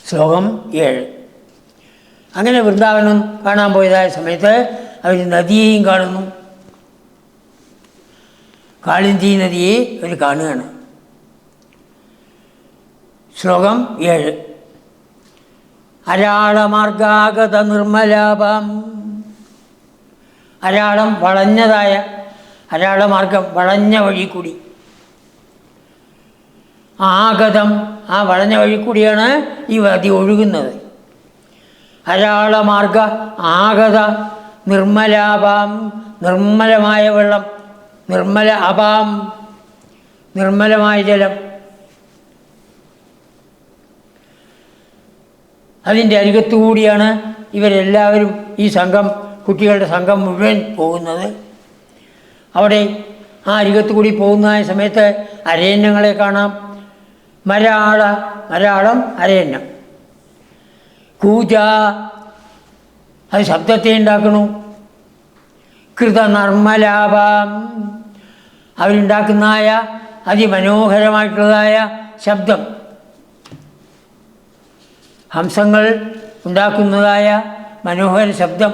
ശ്ലോകം 7. അങ്ങനെ വൃന്ദാവനം കാണാൻ പോയതായ സമയത്ത് അവർ നദിയെയും കാണുന്നു. കാളിന്തി നദിയെ അവർ കാണുകയാണ്. ശ്ലോകം 7. അരാളമാർഗാഗത നിർമ്മലാഭാം. അരാളം വളഞ്ഞതായ അരാളമാർഗം, വളഞ്ഞ വഴി കൂടി. ആഗതം, ആ വളഞ്ഞ വഴി കൂടിയാണ് ഈ നദി ഒഴുകുന്നത്. അരാളമാർഗ ആഗത നിർമ്മലാഭാം, നിർമ്മലമായ വെള്ളം, നിർമ്മല അഭാം, നിർമ്മലമായ ജലം. അതിൻ്റെ അരികത്തുകൂടിയാണ് ഇവരെല്ലാവരും, ഈ സംഘം, കുട്ടികളുടെ സംഘം മുഴുവൻ പോകുന്നത്. അവിടെ ആ അരികത്തുകൂടി പോകുന്ന സമയത്ത് അരയന്നങ്ങളെ കാണാം. മരാളം അരയന്നം. കൂജ, അത് ശബ്ദത്തെ ഉണ്ടാക്കണു. കൃതനർമ്മലാഭാം, അവരുണ്ടാക്കുന്നതായ അതിമനോഹരമായിട്ടുള്ളതായ ശബ്ദം. ഹംസങ്ങൾ ഉണ്ടാക്കുന്നതായ മനോഹര ശബ്ദം.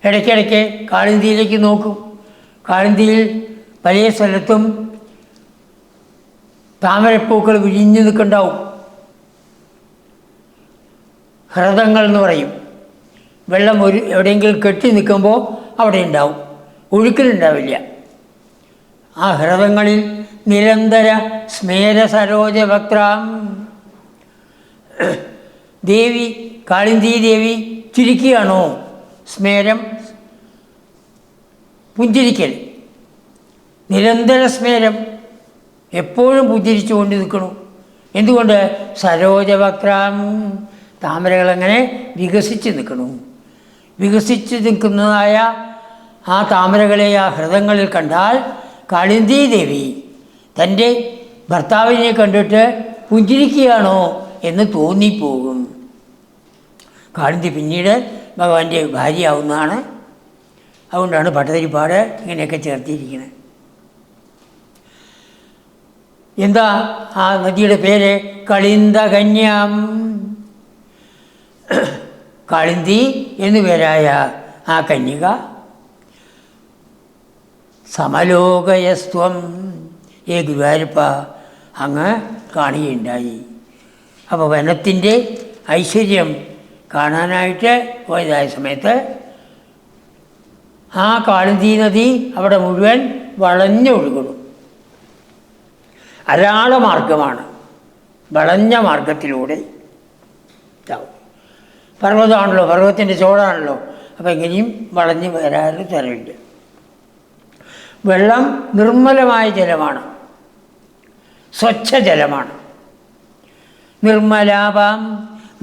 ഇടയ്ക്കിടയ്ക്ക് കാളിന്തിയിലേക്ക് നോക്കും. കാളിന്തിയിൽ പല സ്ഥലത്തും താമരപ്പൂക്കൾ വിരിഞ്ഞു നിൽക്കുന്നുണ്ടാവും. ഹ്രദങ്ങൾ എന്ന് പറയും. വെള്ളം എവിടെയെങ്കിലും കെട്ടി നിൽക്കുമ്പോൾ അവിടെ ഉണ്ടാവും, ഒഴുക്കിലുണ്ടാവില്ല. ആ ഹ്രദങ്ങളിൽ നിരന്തര സ്മേര സരോജ വക്രാം. ദേവി, കാളിന്തി ദേവി ചിരിക്കുകയാണോ? സ്മേരം, പുഞ്ചിരിക്കൽ, നിരന്തര സ്മേരം, എപ്പോഴും പുഞ്ചിരിച്ചു കൊണ്ട് നിൽക്കണു. എന്തുകൊണ്ട്? സരോജവക്രാം, താമരകളങ്ങനെ വികസിച്ച് നിൽക്കണു. വികസിച്ച് നിൽക്കുന്നതായ ആ താമരകളെ ആ ഹൃദയങ്ങളിൽ കണ്ടാൽ കാളിന്തി ദേവി തൻ്റെ ഭർത്താവിനെ കണ്ടിട്ട് പുഞ്ചിരിക്കുകയാണോ എന്ന് തോന്നിപ്പോകും. കാളിന്തി പിന്നീട് ഭഗവാന്റെ ഭാര്യയാവുന്നതാണ്. അതുകൊണ്ടാണ് ഭട്ടതിരിപ്പാട് ഇങ്ങനെയൊക്കെ ചേർത്തിരിക്കുന്നത്. എന്താ ആ നദിയുടെ പേര്? കളിന്തകന്യാം. കാളിന്തി എന്നു പേരായ ആ കന്യക സമലോകയസ്ത്വം, ഏ ഗുരുവായൂരപ്പ അങ്ങ് കാണുകയുണ്ടായി. അപ്പോൾ വനത്തിൻ്റെ ഐശ്വര്യം കാണാനായിട്ട് പോയതായ സമയത്ത് ആ കാളിന്തി നദി അവിടെ മുഴുവൻ വളഞ്ഞൊഴുകണം. അരാളമാർഗമാണ്, വളഞ്ഞ മാർഗത്തിലൂടെ. പർവ്വതമാണല്ലോ, പർവ്വതത്തിൻ്റെ ചോടാണല്ലോ, അപ്പോൾ എങ്ങനെയും വളഞ്ഞ് വരാനും തരമില്ല. വെള്ളം നിർമ്മലമായ ജലമാണ്, സ്വച്ഛജലമാണ്. നിർമ്മലാഭാം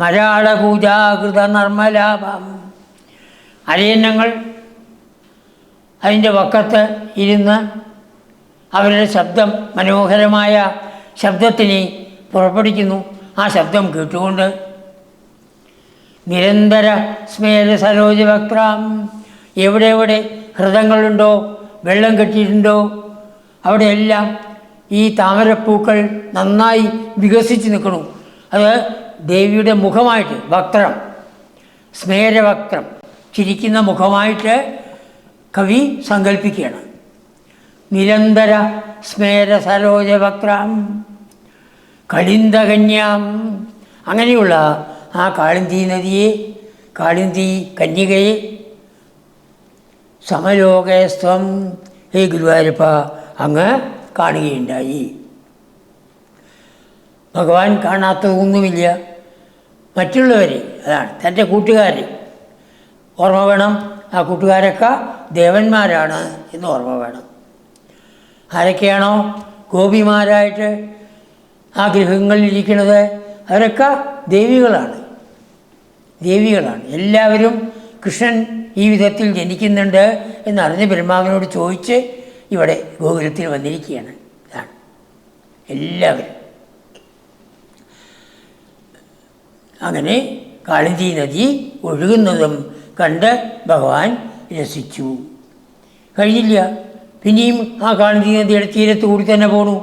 മരാളകൂജാകൃത നിർമ്മലാഭാം. അരയന്നങ്ങൾ അതിൻ്റെ വക്കത്ത് ഇരുന്ന് അവരുടെ ശബ്ദം, മനോഹരമായ ശബ്ദത്തിനെ പുറപ്പെടുവിക്കുന്നു. ആ ശബ്ദം കേട്ടുകൊണ്ട് നിരന്തര സ്മേര സരോജവക്രാം, എവിടെ ഹൃദയങ്ങളുണ്ടോ, വെള്ളം കെട്ടിയിട്ടുണ്ടോ, അവിടെയെല്ലാം ഈ താമരപ്പൂക്കൾ നന്നായി വികസിച്ച് നിൽക്കണു. അത് ദേവിയുടെ മുഖമായിട്ട്, വക്രം, സ്മേരവക്രം, ചിരിക്കുന്ന മുഖമായിട്ട് കവി സങ്കല്പിക്കുകയാണ്. നിരന്തര സ്മേര സരോജവക്രാം കളിന്തകന്യാം. അങ്ങനെയുള്ള ആ കാളിന്തി നദിയെ, കാളിന്തി കന്യകയെ സമലോകയസ്ത്വം, ഹേ ഗുരുവായൂരപ്പ അങ്ങ് കാണുകയുണ്ടായി. ഭഗവാൻ കാണാത്തതൊന്നുമില്ല. മറ്റുള്ളവർ, അതാണ് തൻ്റെ കൂട്ടുകാർ ഓർമ്മ വേണം. ആ കൂട്ടുകാരൊക്കെ ദേവന്മാരാണ് എന്ന് ഓർമ്മ വേണം. ആരൊക്കെയാണോ ഗോപിമാരായിട്ട് ആ ഗൃഹങ്ങളിലിരിക്കുന്നത് അവരൊക്കെ ദേവികളാണ്. എല്ലാവരും കൃഷ്ണൻ ഈ വിധത്തിൽ ജനിക്കുന്നുണ്ട് എന്നറിഞ്ഞ് ബ്രഹ്മാവിനോട് ചോദിച്ച് ഇവിടെ ഗോകുലത്തിൽ വന്നിരിക്കുകയാണ്. ഇതാണ് എല്ലാവരും. അങ്ങനെ കാളിന്തി നദി ഒഴുകുന്നതും കണ്ട് ഭഗവാൻ രസിച്ചു. കഴിഞ്ഞില്ല, പിന്നെയും ആ കാളിന്തി നദിയുടെ തീരത്ത് കൂടി തന്നെ പോണു.